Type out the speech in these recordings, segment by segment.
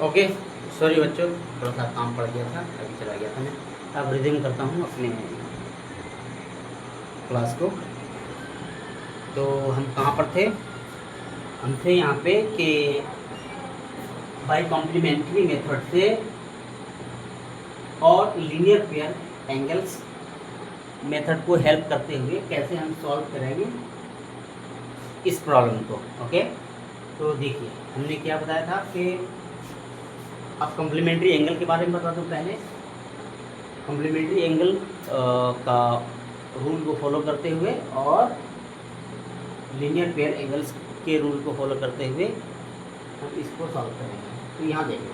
Okay, sorry बच्चों, थोड़ा सा काम पड़ गया था, अभी चला गया था मैं। अब रिज्यूम करता हूँ अपने क्लास को। तो हम कहाँ पर थे? हम थे यहाँ पे कि बाय कॉम्प्लीमेंट्री मेथड से और लीनियर पेयर एंगल्स मेथड को हेल्प करते हुए कैसे हम सॉल्व करेंगे इस प्रॉब्लम को। ओके, तो देखिए हमने क्या बताया था कि अब कॉम्प्लीमेंट्री एंगल के बारे में बता दूं। पहले कॉम्प्लीमेंट्री एंगल का रूल को फॉलो करते हुए और लीनियर पेयर एंगल्स के रूल को फॉलो करते हुए हम इसको सॉल्व करेंगे। तो यहाँ देखो,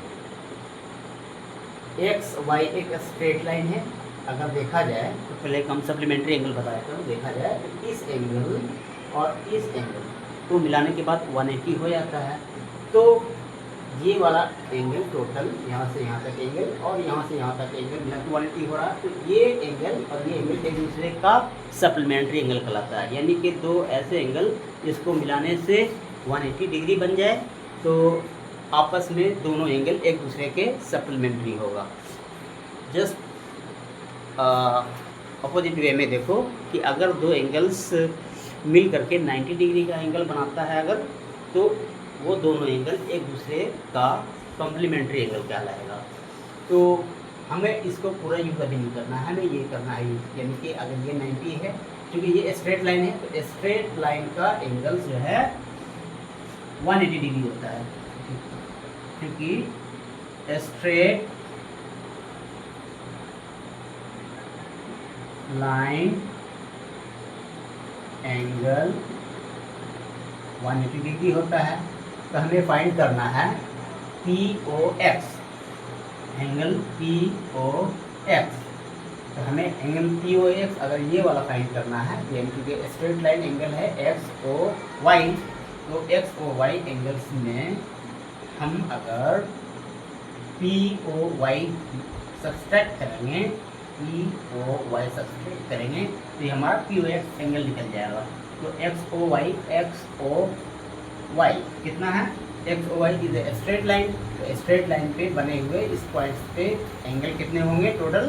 एक्स वाई एक स्ट्रेट लाइन है। अगर देखा जाए तो पहले हम सप्लीमेंट्री एंगल बताया था। देखा जाए तो इस एंगल और इस एंगल को मिलाने के बाद 180 हो जाता है। तो ये वाला एंगल टोटल यहाँ से यहाँ तक एंगल और यहाँ से यहाँ तक एंगल मिला 180 हो रहा है। तो ये एंगल और ये एंगल एक दूसरे का सप्लीमेंट्री एंगल कहलाता है। यानी कि दो ऐसे एंगल जिसको मिलाने से 180 डिग्री बन जाए, तो आपस में दोनों एंगल एक दूसरे के सप्लीमेंट्री होगा। जस्ट अपोजिट वे में देखो कि अगर दो एंगल्स मिल करके 90 डिग्री का एंगल बनाता है अगर, तो वो दोनों एंगल एक दूसरे का कॉम्प्लीमेंट्री एंगल कहलाएगा। तो हमें इसको पूरा यूँ कभी नहीं करना है, हमें ये करना है यानी कि अगर ये 90 है, क्योंकि ये स्ट्रेट लाइन है, तो स्ट्रेट लाइन का एंगल जो है 180 डिग्री होता है, क्योंकि स्ट्रेट लाइन एंगल 180 डिग्री होता है। तो हमें फाइंड करना है POX, एंगल POX। तो हमें एंगल POX अगर ये वाला फाइंड करना है, यानी कि स्ट्रेट लाइन एंगल है XOY, तो XOY एंगल्स में हम अगर POY सब्सट्रैक्ट करेंगे, POY सब्सट्रैक्ट करेंगे तो ये हमारा POX एंगल निकल जाएगा। तो XOY कितना है? XOY is a straight line. तो स्ट्रेट लाइन पे बने हुए इस पॉइंट्स पे एंगल कितने होंगे? Total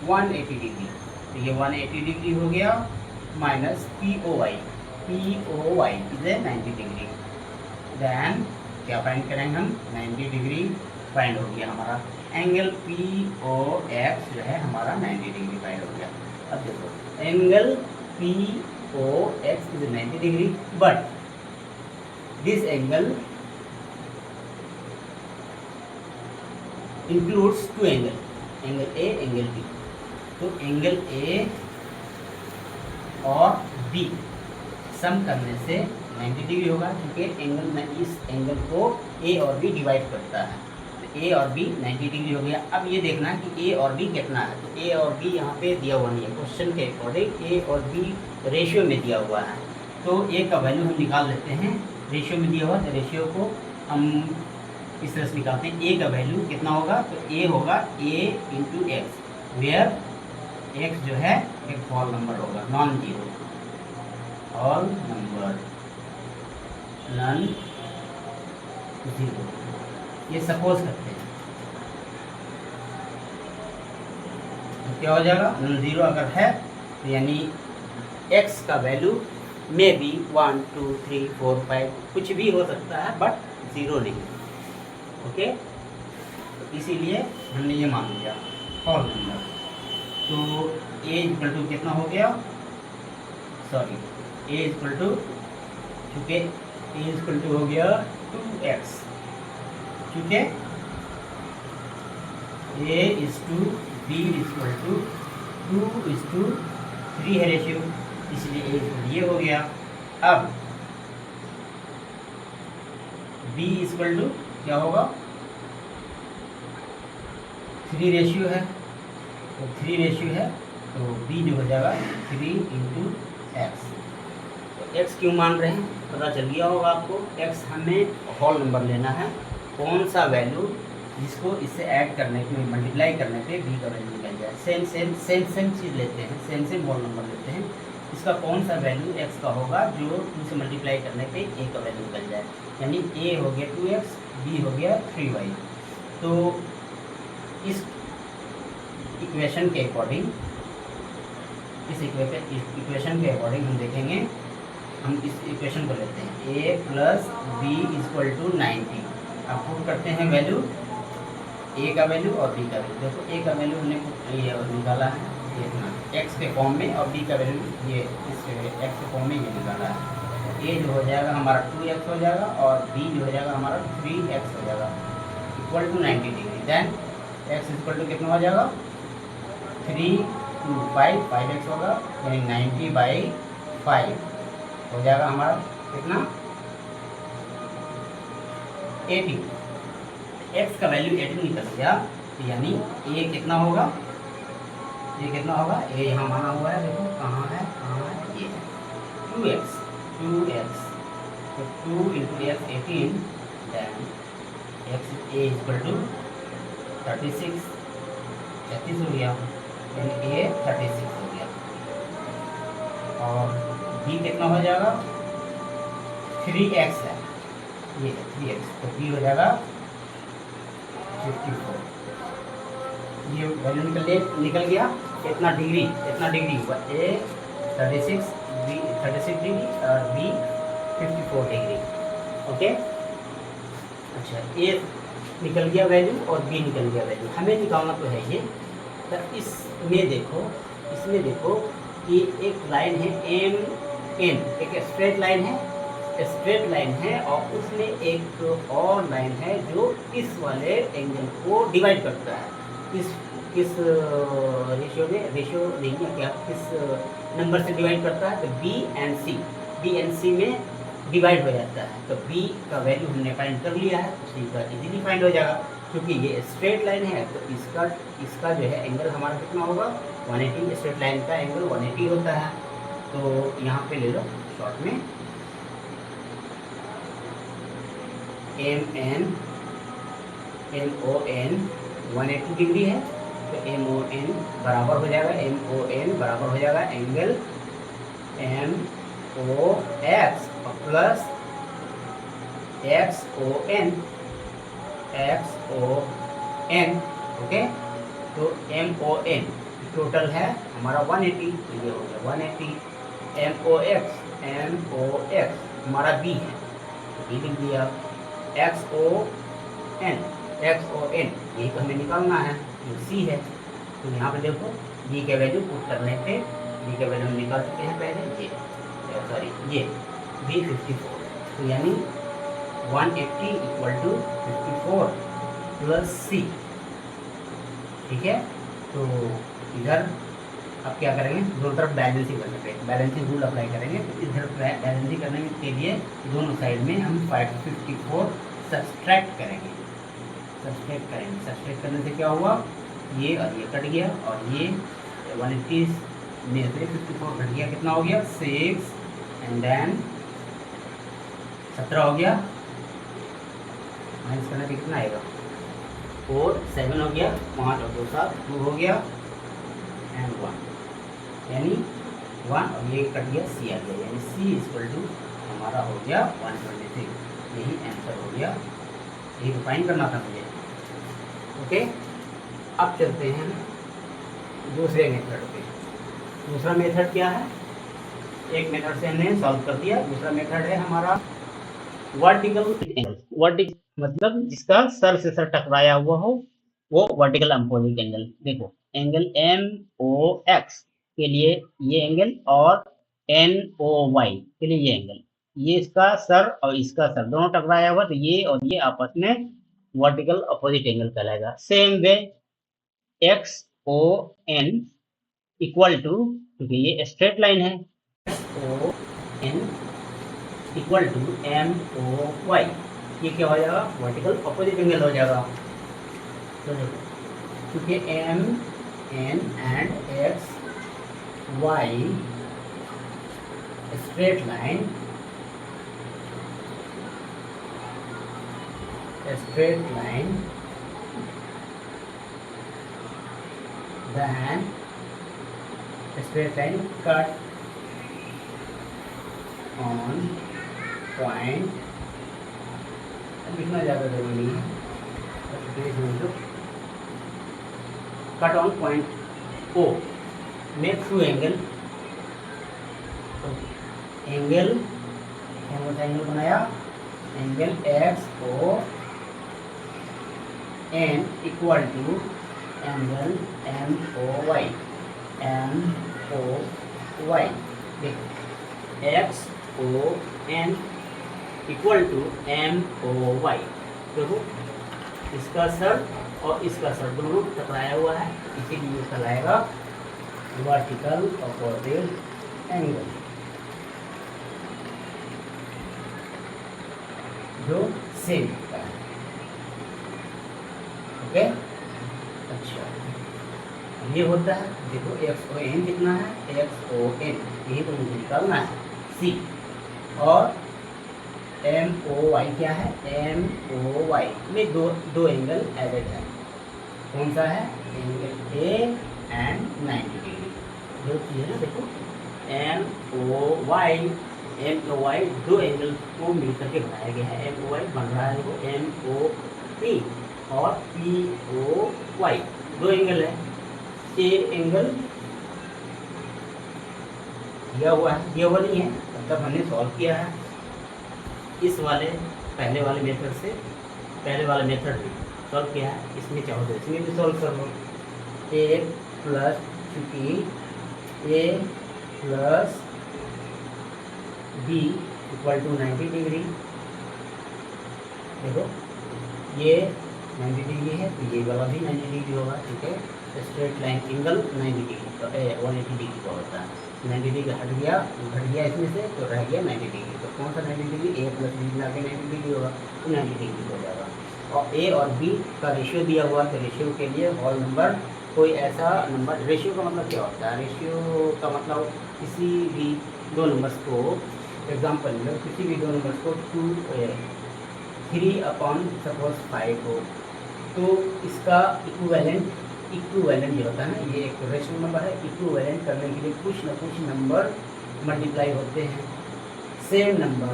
180 degree. तो ये 180 डिग्री हो गया minus POY is a 90 degree. Then क्या फाइंड करेंगे हम? 90 डिग्री फाइंड हो गया हमारा। एंगल POX जो है हमारा 90 डिग्री फाइंड हो गया। अब देखो angle POX is 90 degree, but this angle includes two angle, angle A, angle B. तो एंगल A और B सम करने से 90 डिग्री होगा, क्योंकि एंगल में इस एंगल को A और B डिवाइड करता है। तो A और B 90 डिग्री हो गया। अब ये देखना कि A और B कितना है। तो A और B यहाँ पे दिया हुआ नहीं है, क्वेश्चन के अकॉर्डिंग A और B रेशियो में दिया हुआ है। तो A का वैल्यू हम निकाल लेते हैं, रेशियो में दिया हुआ, तो रेशियो को हम इस तरह से निकालते हैं। A का वैल्यू कितना होगा? तो A होगा A into x, where x जो है एक होल नंबर होगा, non zero, whole number non zero. ये सपोज करते हैं तो क्या हो जाएगा? नॉन जीरो अगर है तो यानी x का वैल्यू में भी 1 2 3 4 5 कुछ भी हो सकता है, बट ज़ीरो नहीं। ओके, तो इसीलिए हमने ये मान लिया होल नंबर। तो a इक्वल टू कितना हो गया? सॉरी, a इक्वल टू, चूँकि a इक्वल टू हो गया 2x, ठीक है। a is to b equal to 2:3 है रेशियो, इसलिए a ये हो गया। अब b इक्वल टू क्या होगा? 3 रेशियो है, तो 3 रेशियो है, तो b जो हो जाएगा 3 इंटू एक्स। तो x क्यों मान रहे हैं पता चल गया होगा आपको। x हमें होल नंबर लेना है, कौन सा वैल्यू जिसको इससे ऐड करने पे, मल्टीप्लाई करने पे b का वैल्यू निकल जाए। सेम चीज़ लेते हैं, सेम होल नंबर लेते हैं। इसका कौन सा वैल्यू x का होगा जो 2 से मल्टीप्लाई करने पे a का वैल्यू निकल जाए। यानी a हो गया 2x बी हो गया 3y। तो इस इक्वेशन के अकॉर्डिंग हम देखेंगे, हम इस इक्वेशन को लेते हैं a plus B equal to 90। अब पुट करते हैं वैल्यू, a का वैल्यू और b का वैल्यू। देखो a का वैल्यू हमने ये निकाला है, ये अपना x के फॉर्म में, और b का वैल्यू ये इस x के फॉर्म में ये निकाला है। a जो हो जाएगा हमारा 2x हो जाएगा और b जो हो जाएगा हमारा 3x हो जाएगा equal to 90 degree. Then x equal to कितना हो जाएगा 3 2 5 5x होगा, यानी 90/5 हो जाएगा हमारा कितना 80। x का वैल्यू 80 निकल गया, तो यानी a कितना होगा, ये कितना होगा, a यहाँ माना हुआ है, देखो कहाँ है ये 2x। तो 2 into x 18, then x a equal to 36 हो गया, यानी a 36 हो गया। और b कितना हो जाएगा 3x है, ये 3x, तो b हो जाएगा 54। ये वैल्यू निकल गया। कितना डिग्री हुआ, a 36, b 36 डिग्री और b 54 डिग्री। ओके, अच्छा a निकल गया वैल्यू और b निकल गया वैल्यू, हमें निकालना तो है ये। तो इसमें देखो कि एक लाइन है एम एन, एक स्ट्रेट लाइन है और उसमें एक और लाइन है जो इस वाले एंगल को डिवाइड करता है। किस रेशियो नहीं है क्या, किस नंबर से डिवाइड करता है, तो बी एंड सी में डिवाइड हो जाता है। तो b का वैल्यू हमने फाइंड कर लिया है, तो c का इजीली फाइंड हो जाएगा, क्योंकि ये स्ट्रेट लाइन है। तो इसका जो है एंगल हमारा कितना होगा 180। स्ट्रेट लाइन का एंगल 180 होता है। तो यहाँ पे ले लो शॉर्ट में MN 180 डिग्री है, तो MON बराबर हो जाएगा angle MOX plus XON। Okay, तो MON टोटल है हमारा 180, तो ये हो गया 180। MOX हमारा B है, B लिख दिया। XON यही तो हमें निकालना है, जो C है। तो यहाँ पे देखो B के वैल्यू पुट करने पे B के वैल्यू निकाल चुके हैं पहले, ये B 54, तो यानी 180 इक्वल टू 54 प्लस C। ठीक है, तो इधर अब क्या करेंगे, दोनों तरफ बैलेंसिंग करने पे बैलेंसिंग रूल अप्लाई करेंगे। तो इधर बैलेंसिंग करने के लिए दोनों साइड में हम 554 सब्सट्रैक्ट करेंगे। सब्सट्रैक्ट करने से क्या हुआ, ये और ये कट गया, और ये 180 में से 54 कट गया, कितना हो गया 6 एंड देन 17 हो गया। माइनस करने पे कितना आएगा 4 7 हो गया, 5 और 2 7 2 हो गया एंड 1, यानी 1 और ये कट गया, C आ गया, यानी C इक्वल टू हमारा हो गया 126। यही आंसर हो गया, यही तो फाइंड करना था मुझे। ओके, अब चलते हैं दूसरे मेथड पे। दूसरा मेथड क्या है, एक मेथड से हमने सॉल्व कर दिया, दूसरा मेथड है हमारा वर्टिकल एंगल। वर्टिकल मतलब जिसका सर से सर टकराया हुआ हो, वो वर्टिकल अपोजिट एंगल। देखो एंगल MOX के लिए ये एंगल और NOY के लिए ये एंगल, ये इसका सर और इसका सर दोनों टकराया हुआ, तो ये और ये आपस में वर्टिकल अपोजिट एंगल कहलाएगा। Same way XON equal to, क्योंकि ये स्ट्रेट लाइन है, XON इक्वल टू MOY, ये क्या हो जाएगा वर्टिकल अपोजिट एंगल हो जाएगा। तो देखो क्योंकि MN and XY straight line, then straight line cut on point लिखना ज़्यादा जरूरी नहीं है, cut on point O make through angle, angle angle बनाया, angle X O N equal to angle M O Y, M O Y, देखो X O N equal to M O Y. देखो इसका sir और इसका sir दोनों टकराया हुआ है, इसीलिए इसका लाएगा वर्टिकल अपोजिट एंगल, जो सेम होता है। ओके, अच्छा ये होता है, देखो एक्स ओ एन कितना है, एक्स ओ एन यही तो मुझे निकालना है सी, और एम ओ वाई क्या है, एम ओ वाई में दो एंगल एडेड है, कौन सा है, एंगल ए एंड 90 डिग्री, जो चीज़ है ना, देखो एम ओ वाई दो एंगल को मिलकर के बनाया गया है, एम ओ वाई बन रहा है, देखो एम ओ पी और पी ओ वाई दो एंगल है, ए एंगल दिया हुआ है, दिया हुआ नहीं है, मतलब हमने सॉल्व किया है इस वाले पहले वाले मेथड से, पहले वाला मेथड भी सॉल्व किया है, इसमें चाहो तो इसमें भी सॉल्व कर लो, ए प्लस चूँकि A plus B equal to 90 degree, देखो ये 90 डिग्री है तो ये वाला भी 90 डिग्री होगा, ठीक है, स्ट्रेट लाइन एंगल 90 डिग्री तो 180 डिग्री का होता है, 90 डिग्री घट गया इसमें से तो रह गया 90 डिग्री, तो कौन सा 90 डिग्री, ए प्लस बी मिला के 90 डिग्री होगा, तो 90 डिग्री हो जाएगा। और ए और बी का रेशियो दिया हुआ, तो रेशियो के लिए होल नंबर, कोई ऐसा नंबर, रेशियो का मतलब क्या होता है, रेशियो का मतलब किसी भी दो नंबर्स को, एग्जाम्पल लो, किसी भी दो नंबर्स को 3/5 हो, तो इसका इक्विवेलेंट जो होता है ना, ये एक रेशनल नंबर है, इक्विवेलेंट करने के लिए कुछ न कुछ नंबर मल्टीप्लाई होते हैं, सेम नंबर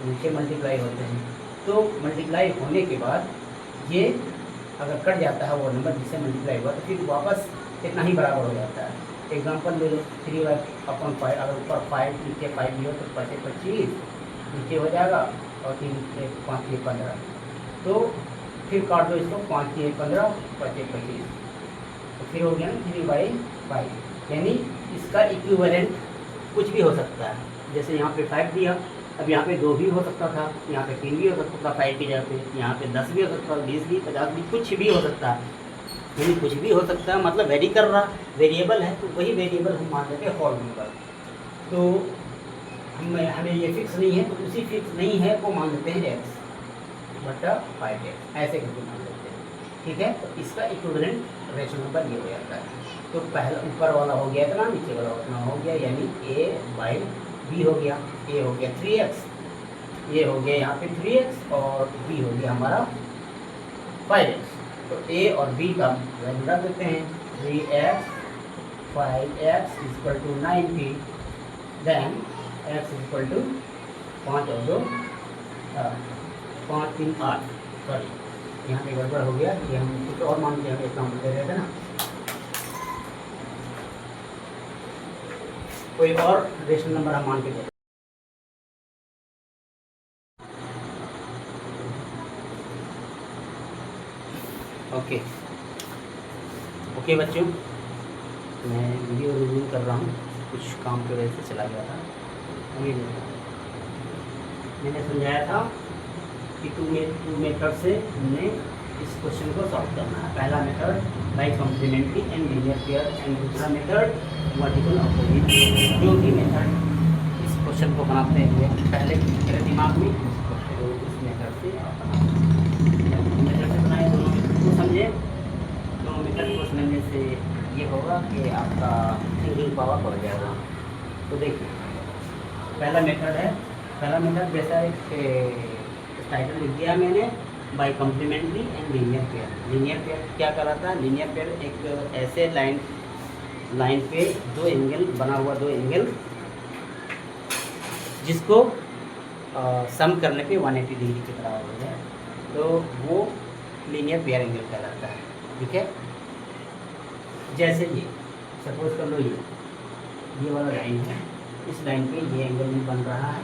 नीचे मल्टीप्लाई होते हैं, तो मल्टीप्लाई होने के बाद ये अगर कट जाता है वो नंबर जिससे मल्टीप्लाई हुआ, तो फिर वापस इतना ही बराबर हो जाता है। एग्जांपल ले लो, 3/5, अगर ऊपर 5 नीचे 5 भी हो तो 5×25 नीचे हो जाएगा, और 3 5 15, तो फिर काट दो इसको, 5 15 5×25, तो फिर हो गया ना 3/5, यानी इसका इक्विवेलेंट कुछ भी हो सकता है, जैसे यहाँ पे 5 दिया, अब यहाँ पे 2 भी हो सकता था, यहाँ पे 3 भी हो सकता था 5 की जगह पे, यहाँ पे 10 भी हो सकता था, 20 भी, 50 भी, कुछ भी हो सकता है, यानी कुछ भी हो सकता है, मतलब वेरी कर रहा, वेरिएबल है, तो वही वेरिएबल हम मान लेते हैं होल नंबर, तो हमें ये फिक्स नहीं है, तो उसी फिक्स नहीं है को मान लेते हैं x/5x, ऐसे करके मान लेते हैं, ठीक है। तो इसका इक्विवेलेंट रेशनल नंबर ये हो जाता है, तो पहला ऊपर वाला हो गया इतना, नीचे वाला उतना हो गया, यानी a/b हो गया, a हो गया 3x, ये हो गया यहाँ पे 3x, और b हो गया हमारा 5x, तो a और b का वैल्यू रख देते हैं, 3x 5x = 90, देन x = 5 और 2 5 3 8, सॉरी यहाँ पे गड़बड़ हो गया, ये हम कुछ और मान के हमें इतना दे रहे थे ना, कोई और रेशनल नंबर हम मान के दे, ओके बच्चों, मैं वीडियो रिव्यू कर रहा हूँ, कुछ काम की वजह से चला गया था, मैंने समझाया था कि टू मेथड से हमने इस क्वेश्चन को सॉल्व करना है। पहला method by complementary and linear pair, and दूसरा मेथड वर्टिकल अपोजिट। जो भी मेथड इस क्वेश्चन को बनाते हुए पहले मेरे दिमाग में इस मेथड से बनाए, दोनों मेथड को समझे। दोनों मेथड को समझने से ये होगा कि आपका थिंकिंग पावर बढ़ जाएगा। तो देखिए पहला मेथड जैसा एक टाइटल लिख दिया मैंने, by complementary and linear pair. Linear pair क्या कराता है? लीनियर पेयर एक ऐसे लाइन पे दो एंगल बना हुआ, दो एंगल जिसको सम करने पे 180 डिग्री के बराबर हो जाए, तो वो लीनियर पेयर एंगल कहलाता है। ठीक है, जैसे ये सपोज कर लो ये वाला लाइन है, इस लाइन पे ये एंगल भी बन रहा है,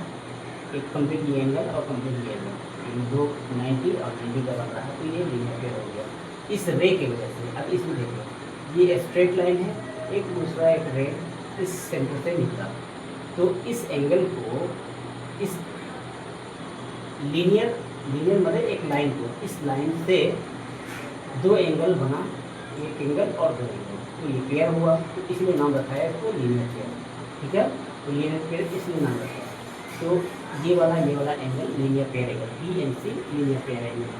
एक कंप्लीट ये एंगल और कंप्लीट ये एंगल, दो 90 और 90 का बन रहा है, तो ये लीनियर पेयर हो गया इस रे की वजह से। अब इसमें देखो ये स्ट्रेट लाइन है, एक दूसरा एक रे इस सेंटर से निकला, तो इस एंगल को इस लीनियर मतलब एक लाइन को इस लाइन से दो एंगल बना, एक एंगल और दो एंगल, तो ये पेयर हुआ, तो इसलिए नाम रखा है इसको लीनियर पेयर। ठीक है, तो लीनियर पेयर इसलिए नाम रखा है। तो ये वाला angle linear pair angle, BNC linear pair angle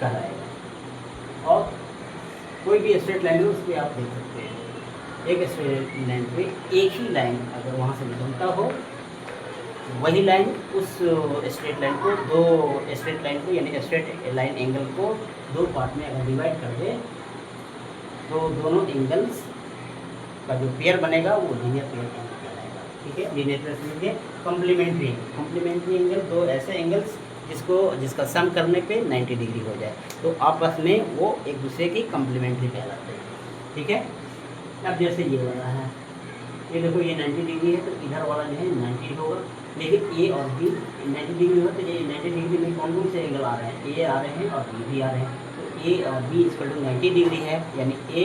कहलाएगा। और कोई भी स्ट्रेट लाइन है उस पर आप देख सकते हैं, एक स्ट्रेट लाइन पे एक ही लाइन अगर वहाँ से निकलता हो, वही लाइन उस स्ट्रेट लाइन को यानी स्ट्रेट लाइन एंगल को दो पार्ट में अगर डिवाइड कर दे, तो दोनों एंगल्स का जो पेयर बनेगा वो लीनियर पेयर एंगल कहलाएगा। ठीक है, लीनियर पेयर समझिए। कॉम्प्लीमेंट्री एंगल दो ऐसे एंगल्स जिसका सम करने पे 90 डिग्री हो जाए, तो आपस में वो एक दूसरे की कॉम्प्लीमेंट्री कहलाते हैं। ठीक है, अब जैसे ये वाला है, ये देखो ये 90 डिग्री है, तो इधर वाला जो है 90 होगा, लेकिन ए और बी 90 डिग्री होगा, तो ये 90 डिग्री में कौन कौन से एंगल आ रहे हैं, ए आ रहे हैं और बी भी आ रहे हैं, तो ए और बी इक्वल टू 90 डिग्री है, यानी ए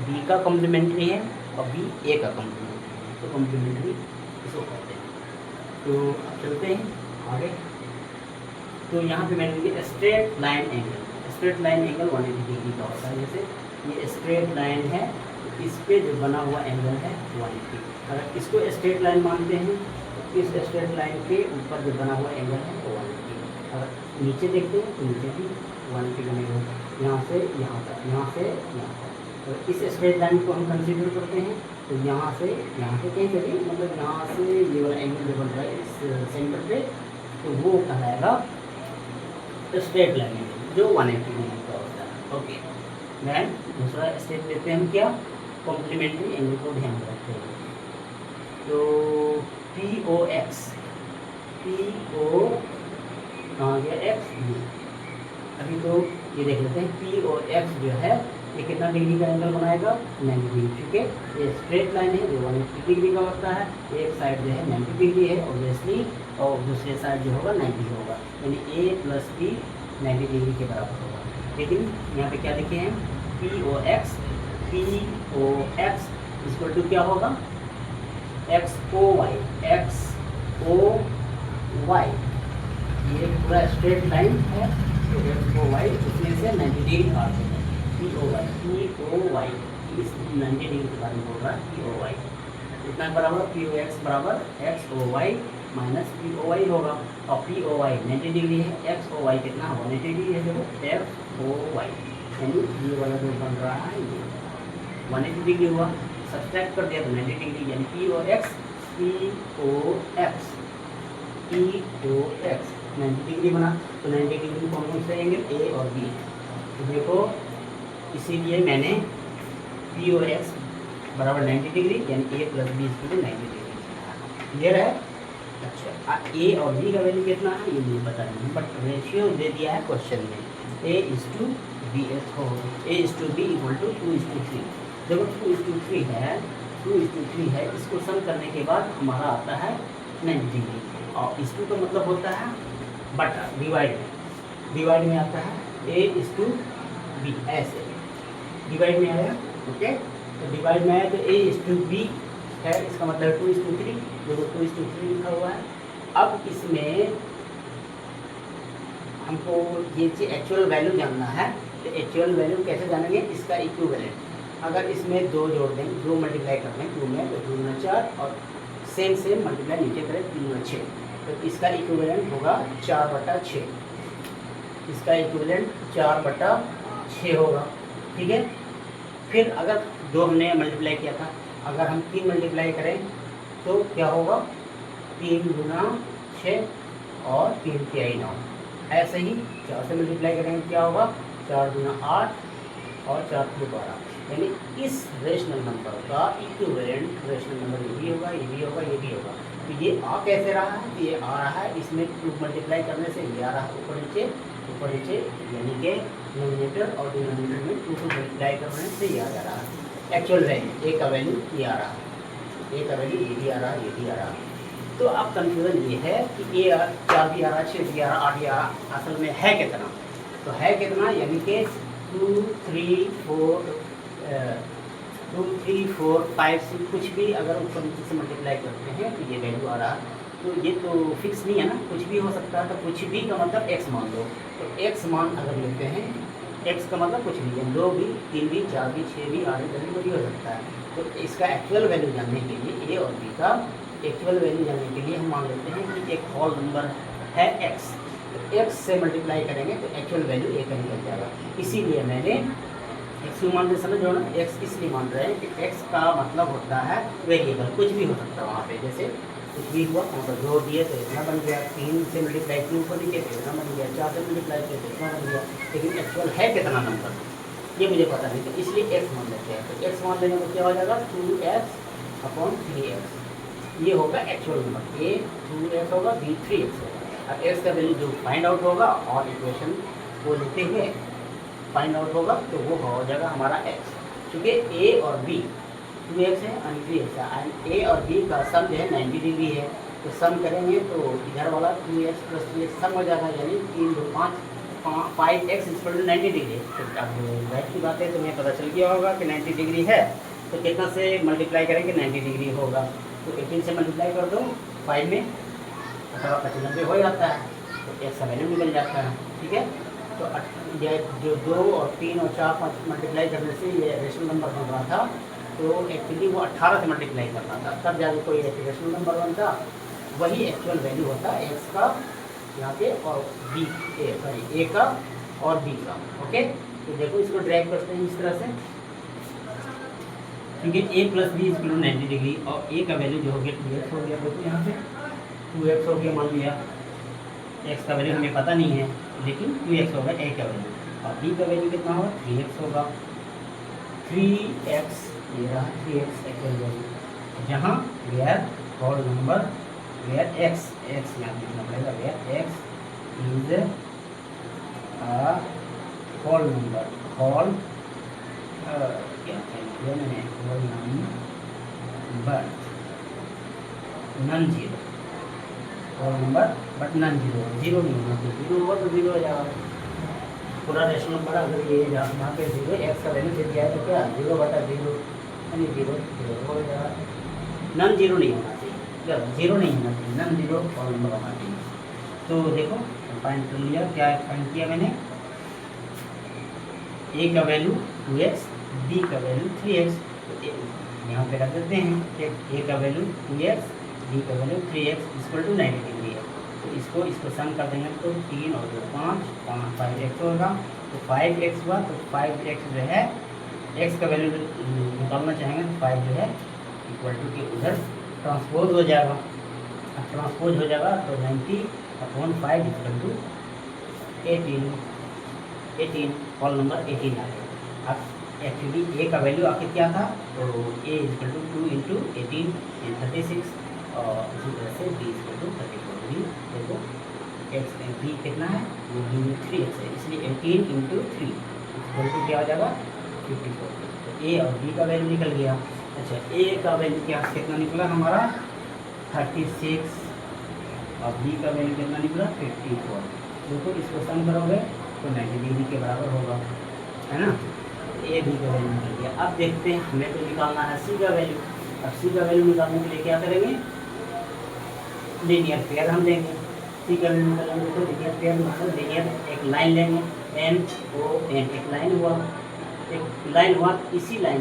बी का कॉम्प्लीमेंट्री है और बी ए का कॉम्प्लीमेंट्री है, तो कॉम्प्लीमेंट्री इसको कहते हैं। तो अब चलते हैं आगे। तो यहाँ पे मैंने लिखा स्ट्रेट लाइन एंगल 180 डिग्री का होता है। जैसे ये स्ट्रेट लाइन है, तो इस पे जो बना हुआ एंगल है 180। अगर इसको स्ट्रेट लाइन मानते हैं, तो इस स्ट्रेट लाइन के ऊपर जो बना हुआ एंगल है वो 180। अगर नीचे देखते हैं तो नीचे भी 180 बनेगा, यहाँ से यहाँ तक, यहाँ से यहाँ तक। तो इस स्ट्रेट लाइन को हम कंसीडर करते हैं, तो यहाँ से कहीं चलिए, मतलब यहाँ से ये वाला एंगल जो बन रहा है इस सेंटर पे, तो वो कहलाएगा स्ट्रेट लाइन एंगल जो 180 डिग्री का होता है। ओके, देन दूसरा स्टेप लेते हैं हम, क्या कॉम्प्लीमेंट्री एंगल को ध्यान में रखते हैं। तो POX कहाँ गया, X ये, अभी तो ये देख लेते हैं। POX जो है ये कितना डिग्री का एंगल बनाएगा, 90 डिग्री। ठीक है, ये स्ट्रेट लाइन है जो 180 डिग्री का होता है, एक साइड जो है 90 डिग्री है ऑब्वियसली, और दूसरे साइड जो होगा 90 होगा, यानी A प्लस B 90 डिग्री के बराबर होगा। लेकिन यहाँ पे क्या लिखे हैं, POX इक्वल टू क्या होगा, XOY ये पूरा स्ट्रेट लाइन है, तो XOY उसमें से 90 डिग्री काट देंगे। POY इस 90 डिग्री के बारे में बोल रहा है, POY इतना बराबर POX बराबर XOY माइनस POY होगा, और POY 90 डिग्री है, XOY कितना होगा, 90 डिग्री है, देखो FOY, यानी ये वाला जो बन रहा है ये 180 डिग्री हुआ, सब्सट्रैक्ट कर दिया तो 90 डिग्री, यानी POX 90 डिग्री बना। तो 90 डिग्री कौन कौन से एंगल, A और B, तो देखो इसीलिए मैंने POX बराबर 90 डिग्री यानी A प्लस B इसके लिए 90 डिग्री क्लियर है। अच्छा, A और B का वैल्यू कितना है ये मुझे पता नहीं, बट रेशियो दे दिया है क्वेश्चन में, A:B इक्वल टू 2:3। देखो 2:3 है, इसको सम करने के बाद हमारा आता है 90 डिग्री, और इसको तो मतलब होता है बटा डिवाइड में आता है A:B, ऐसे डिवाइड में आया। ओके, तो डिवाइड में आया तो A:B है, इसका मतलब 2:3, देखो 2:3 लिखा हुआ है। अब इसमें हमको ये चीज एक्चुअल वैल्यू जानना है, तो एक्चुअल वैल्यू कैसे जानेंगे, इसका इक्विवेलेंट अगर इसमें 2 जोड़ दें, 2 मल्टीप्लाई कर दें 2 में, तो 2 गुना 4 और सेम मल्टीप्लाई नीचे करें 3 गुना 6, तो इसका इक्विवेलेंट होगा 4/6, इसका इक्विवेलेंट 4/6 होगा। ठीक है, फिर अगर 2 हमने मल्टीप्लाई किया था, अगर हम 3 मल्टीप्लाई करें तो क्या होगा, 3 गुना 6 और 3 तिहाई 9, ऐसे ही 4 से मल्टीप्लाई करेंगे क्या होगा, 4 गुना 8 और 4 गुना 12, यानी इस रेशनल नंबर का इक्विवेलेंट रेशनल नंबर ये भी होगा, ये भी होगा, ये भी होगा। तो ये आ कैसे रहा है, तो ये आ रहा है, इसमें 2 मल्टीप्लाई करने से ये आ रहा है ऊपर नीचे, तो ऊपर नीचे, यानी कि नोमिनेटर और डिनोमिनेटर में 2 को मल्टीप्लाई करने से ये आ जा रहा है एक्चुअल वैल्यू। ए का वैल्यू ये आ रहा है, ए का वैल्यू ये भी आ रहा है, ये भी आ रहा है। तो अब कंफ्यूजन ये है कि ए 4 भी आ रहा है, 6 भी आ रहा है, 8 भी आ रहा है, असल में है कितना? तो है कितना, यानी कि 2 3 4 2 3 4 5 से कुछ भी अगर ऊपर नीचे से मल्टीप्लाई करते हैं तो ये वैल्यू आ रहा है। तो ये तो फिक्स नहीं है ना, कुछ भी हो सकता है। तो कुछ भी का मतलब x मान लो। तो x मान अगर लेते हैं, x का मतलब कुछ भी है, 2 भी 3 भी 4 भी 6 भी 8 भी कुछ भी हो सकता है। तो इसका एक्चुअल वैल्यू जानने के लिए, a और b का एक्चुअल वैल्यू जानने के लिए हम मान लेते हैं कि एक होल नंबर है x। तो x से मल्टीप्लाई करेंगे तो एक्चुअल वैल्यू a का निकल जाएगा। इसीलिए मैंने x क्यों मान रहे, समझ लो ना, x इसलिए मान रहे हैं कि x का मतलब होता है वेरिएबल, कुछ भी हो सकता है वहाँ पे। जैसे कुछ भी हुआ, वहाँ पर 2 दिए तो इतना बन गया, 3 से मल्टीप्लाई किया ऊपर नीचे तो इतना बन गया, 4 से मल्टीप्लाई किया तो इतना बन गया। लेकिन एक्चुअल है कितना नंबर ये मुझे पता नहीं, तो इसलिए x मान लेते हैं। तो x मान लेने में क्या हो जाएगा, 2x/3x। ये होगा एक्चुअल नंबर, a 2x होगा, b 3x होगा। अब x का वैल्यू जो फाइंड आउट होगा और इक्वेशन को लेते हुए फाइंड आउट होगा तो वो हो जाएगा हमारा x। क्योंकि a और b 2x है और 3x है, a और b का सम जो है 90 डिग्री है। तो सम करेंगे तो इधर वाला 2x + 3x सम हो जाएगा, यानी 3 2 5 5x = 90 डिग्री। तो अब राइट की बात है, तुम्हें पता चल गया होगा कि 90 डिग्री है। तो कितना से मल्टीप्लाई करेंगे, 90 डिग्री होगा। तो 18 से मल्टीप्लाई कर दो 5 में, 18 हो जाता है, तो x का वैल्यू निकल जाता है। ठीक है, तो ये जो 2 और 3 और 4 5 मल्टीप्लाई करने से ये रेशनल नंबर बन रहा था। तो एक्चुअली वो 18 से मल्टीप्लाई करना था, तब जाके कोई रेशनल नंबर बनता। वही एक्चुअल वैल्यू होता है x का यहाँ पे और b ए का और b का। ओके, तो देखो इसको ड्रैग करते हैं इस तरह से, क्योंकि a + b = 90 डिग्री और a का वैल्यू जो हो गया 2x हो गया। देखो यहाँ पे 2x हो गया, मान लिया। x का वैल्यू हमें पता नहीं है, लेकिन 2x होगा a का वैल्यू, और b का वैल्यू कितना होगा, 3x होगा। 3x, ये रहा 3x एक्चुअल वैल्यू, जहाँ where whole number, where x यहाँ लिखना पड़ेगा, where x is a whole number, whole क्या चाहिए मैंने, whole number non zero, whole number but non zero, zero नहीं होना चाहिए। जीरो हुआ तो जीरो हो जाएगा पूरा रेशनल नंबर। अगर ये यहाँ पे 0 x का वैल्यू दे दिया है तो क्या 0/0 यानी 0 हो जाएगा। नॉन जीरो नहीं होना चाहिए, क्या 0 नहीं होना चाहिए, नॉन जीरो होल नंबर होना चाहिए। तो देखो फाइंड कर लिया, क्या फाइंड किया मैंने, a का वैल्यू 2x, b का वैल्यू 3x। तो यहाँ पे रख देते हैं कि a का वैल्यू 2x, b का वैल्यू 3x = 90 डिग्री है। तो इसको सम कर देंगे तो 3 और 2 5 5x होगा। तो 5x हुआ, तो 5x जो है x का वैल्यू निकालना चाहेंगे तो 5 जो है = के उधर ट्रांसपोज हो जाएगा। अब ट्रांसपोज हो जाएगा तो 90/5 = 18 होल नंबर 18 आ गया। अब एक्चुअली a का वैल्यू आखिर क्या था, तो a = 2 × 18 = 36 और इसी तरह से b = 34। देखो b कितना है, वो b में 3x है, इसलिए 18 × 3 = क्या हो जाएगा 54। तो a और b का वैल्यू निकल गया। अच्छा, a का वैल्यू क्या कितना निकला हमारा 36 और b का वैल्यू कितना निकला 54। देखो इसको सम करोगे तो 90 डिग्री के बराबर होगा, है ना। a b का वैल्यू निकल गया। अब देखते हैं, हमें तो निकालना है c का वैल्यू। अब c का वैल्यू निकालने के लिए क्या करेंगे, लीनियर पेयर हम लेंगे। सी का वैल्यू निकालेंगे तो लीनियर पेयर मतलब लीनियर एक लाइन लेंगे, एन ओ एन, एक लाइन हुआ, इसी लाइन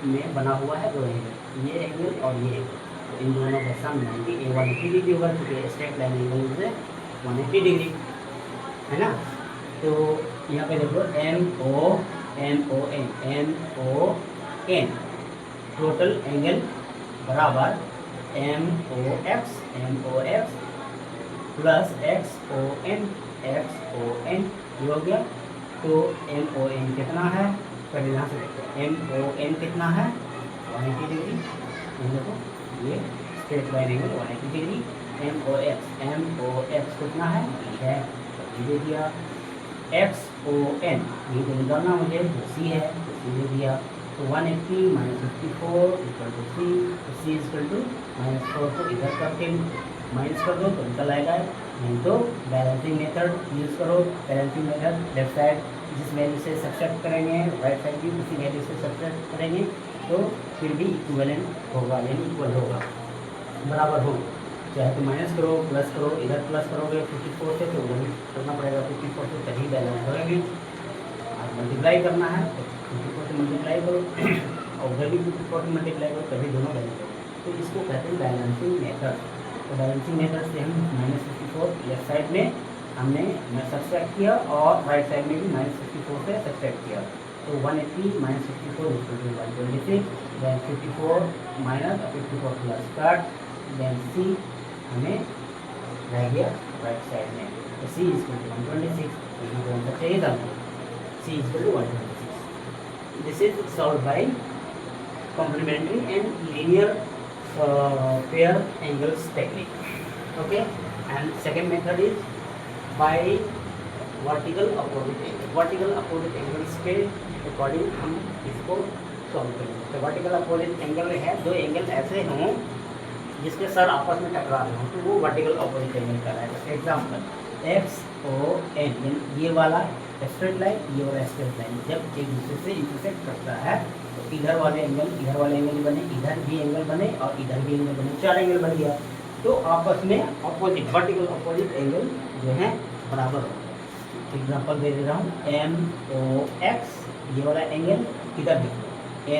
में बना हुआ है 2 एंगल, ये एंगल और ये एंगल। तो इन दोनों का सम 90 180 डिग्री होगा, क्योंकि स्ट्रेट लाइन एंगल से 180 डिग्री, है ना। तो यहाँ पे देखो MON टोटल एंगल बराबर MOX प्लस XON ये हो गया। तो MON कितना है, पहले यहाँ से देखो MON कितना है 180 डिग्री, देखो ये straight line angle 180 degree. MOX कितना है, ये दे दिया। XON ये तो निकालना मुझे, तो C है तो C दे दिया। तो 180 माइनस 54 इक्वल टू C, तो C इक्वल टू -4 को इधर करके माइनस कर दो तो निकल आएगा। नहीं तो बैलेंसिंग मेथड यूज़ करो। बैलेंसिंग मेथड लेफ्ट साइड जिस वैल्यू से सब्ट्रैक्ट करेंगे, राइट साइड भी उसी वैल्यू से सब्ट्रैक्ट करेंगे, तो फिर भी इक्विवेलेंट होगा, यानी इक्वल होगा, बराबर हो। चाहे तो माइनस करो, प्लस करो, इधर प्लस करोगे 54 से तो उधर भी करना पड़ेगा 54 से, तभी बैलेंस होगी। आज मल्टीप्लाई करना है तो 54 से मल्टीप्लाई करो और उधर भी 54 से मल्टीप्लाई करो, तभी दोनों बैलेंस हो। तो इसको कहते हैं बैलेंसिंग मेथड। तो बैलेंसिंग मेथड से हम -54 लेफ्ट साइड में हमने सब्ट्रैक्ट किया और राइट साइड में भी -54 से सब्ट्रैक्ट किया। तो 180 minus 54 equal to 126, then 54 minus 54 plus cut, then C हमें रह गया राइट साइड में। तो C इक्वल टू 126, यहाँ पर आंसर चाहिए था C equal to 126। This is solve by complementary and linear pair angles technique. Okay, and second method is by vertical opposite angle. Vertical opposite angles के according हम इसको solve करेंगे। तो vertical opposite angle है, दो angle ऐसे हों जिसके सर आपस में टकरा रहे हों, तो वो वर्टिकल अपोजिट एंगल कहलाएगा। एग्जाम्पल XON, ये वाला स्ट्रेट लाइन, ये वाला स्ट्रेट लाइन जब एक दूसरे से इंटरसेक्ट करता है तो इधर वाले एंगल बने, इधर भी एंगल बने और इधर भी एंगल बने, 4 एंगल बन गया। तो आपस में अपोजिट वर्टिकल अपोजिट एंगल जो है बराबर होगा। एग्जाम्पल दे दे रहा हूँ, MOX ये वाला एंगल इधर देखो,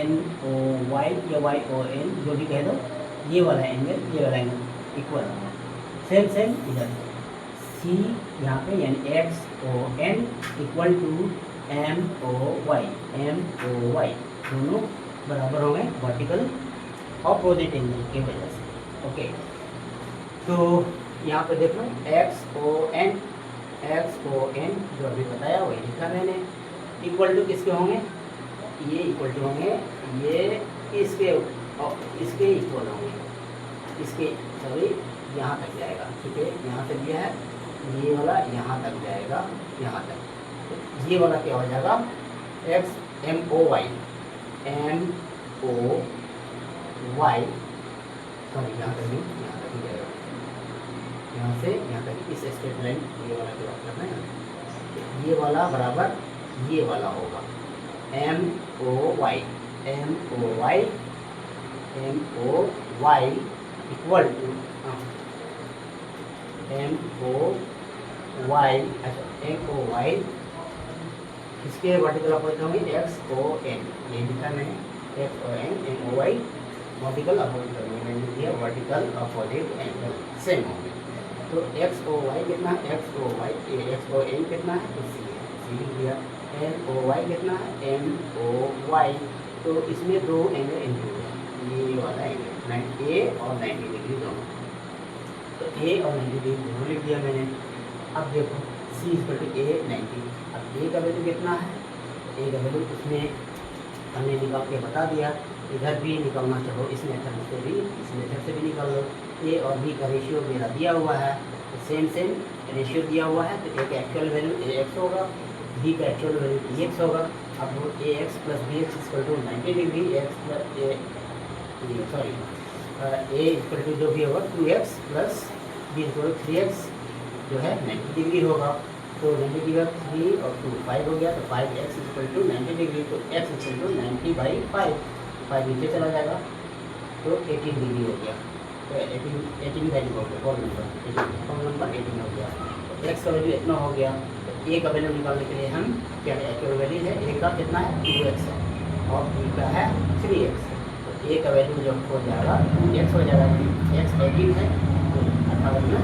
NOY या YON जो भी कह दो, ये वाला एंगल इक्वल होगा। सेम इधर C यहाँ पे यानी XON इक्वल टू MOY दोनों बराबर होंगे वर्टिकल ऑपोजिट एंगल की वजह से। ओके, तो यहाँ पे देख लो XON जो अभी बताया वही लिखा मैंने। इक्वल टू किसके होंगे, ये इक्वल टू होंगे, ये इसके इक्वल होंगे, इसके सॉरी यहाँ तक जाएगा, ठीक है, यहाँ से दिया है, ये वाला यहाँ तक जाएगा, यहाँ तक। तो ये वाला क्या हो जाएगा, MOY सॉरी यहाँ तक ही जाएगा, यहाँ से यहाँ तक इस स्ट्रेट लाइन ये वाला की बात करना है, ये वाला बराबर ये वाला होगा MOY इक्वल टू MOY इसके वर्टिकल अपोजिट होंगे XON, ये लिखा मैंने XON MOY वर्टिकल अपोजिट होंगे, मैंने दिया वर्टिकल अपोजिट एंगल सेम होंगे। तो XOY कितना है, XON कितना है, तो C लिख दिया। MOY कितना है, MOY, तो इसमें दो एंगल इंक्लूड है, ये वाला एंगल A और 90 डिग्री दोनों, तो A और 90 डिग्री दोनों लिख दिया मैंने। अब देखो C इक्वल टू A 90, अब A का वैल्यू कितना है, A का वैल्यू उसमें हमने निकाल के बता दिया, इधर भी निकालना चाहो इस मेथड से भी, इस मेथड से भी निकाल लो। A और B का रेशियो मेरा दिया हुआ है, तो सेम रेशियो दिया हुआ है, तो A का एक्चुअल वैल्यू AX होगा, B का एक्चुअल वैल्यू BX होगा। अब वो AX plus BX equal to 90 degree, A equal to जो भी होगा 2X plus B equal to 3X जो है 90 डिग्री होगा। तो 90 डिग्री 3 और 2 5 हो गया, तो 5X इक्वल टू 90 डिग्री, तो X इक्वल टू 90/5, 5 नीचे चला जाएगा, तो 18 डिग्री हो गया। तो 18 वैल्यू हो गया, फॉर्म नंबर 18 हो गया। तो X का वैल्यू इतना हो गया, तो A का वैल्यू निकालने के लिए हम क्या एक्चुअल वैल्यू है, A का कितना है 2X है और B का है 3X। तो A का वैल्यू जब हो जाएगा 2X हो जाएगा, X 18 है तो 18 गुना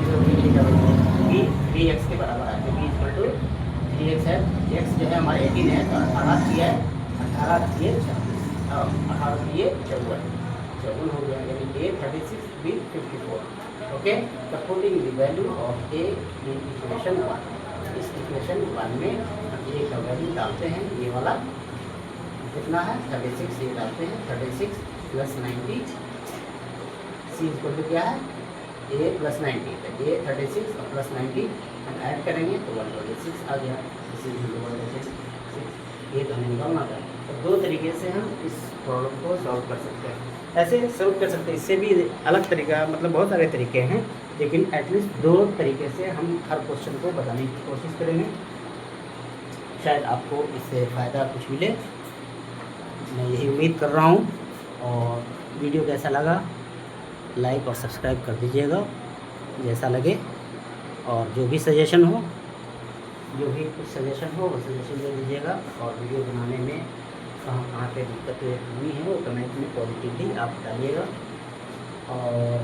36, B 3X के बराबर है, तो B इक्वल टू 3X है, X जो है हमारे 18 है, तो 18 किया है, 18 किए 36, 18 किए 54 हो गया, यानी A 36, B 54। ओके, तो putting the value of A in equation 1, इस इक्वेशन 1 में A का वैल्यू डालते हैं, ये वाला कितना है 36, ये डालते हैं 36 प्लस 90, C इक्वल टू क्या है A प्लस 90, तो A 36 और प्लस 90 हम ऐड करेंगे तो 1/6 आ गया। इसी 1/6 ये तो हमें निकालना था। तो दो तरीके से हम इस प्रॉब्लम को सॉल्व कर सकते हैं। ऐसे सॉल्व कर सकते हैं, इससे भी अलग तरीका, मतलब बहुत सारे तरीके हैं, लेकिन एटलीस्ट दो तरीके से हम हर क्वेश्चन को बताने की कोशिश करेंगे। शायद आपको इससे फ़ायदा कुछ मिले, मैं यही उम्मीद कर रहा हूँ। और वीडियो कैसा लगा लाइक और सब्सक्राइब कर दीजिएगा जैसा लगे, और जो भी सजेशन हो, जो भी कुछ सजेशन हो वो सजेशन दे दीजिएगा। और वीडियो बनाने में कहाँ कहाँ पे दिक्कत हुई है वो कमेंट में पॉजिटिवली आप डालिएगा, और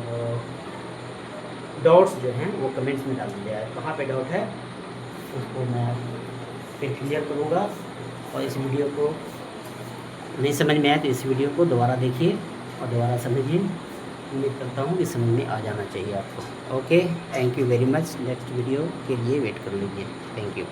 डाउट्स जो हैं वो कमेंट्स में डाल दीजिएगा। कहाँ पे डाउट है उसको मैं फिर क्लियर करूँगा। और इस वीडियो को नहीं समझ में आए तो इस वीडियो को दोबारा देखिए और दोबारा समझिए। उम्मीद करता हूँ कि समझ में आ जाना चाहिए आपको। Okay, thank you very much. Next video के लिए वेट कर लीजिए। Thank you.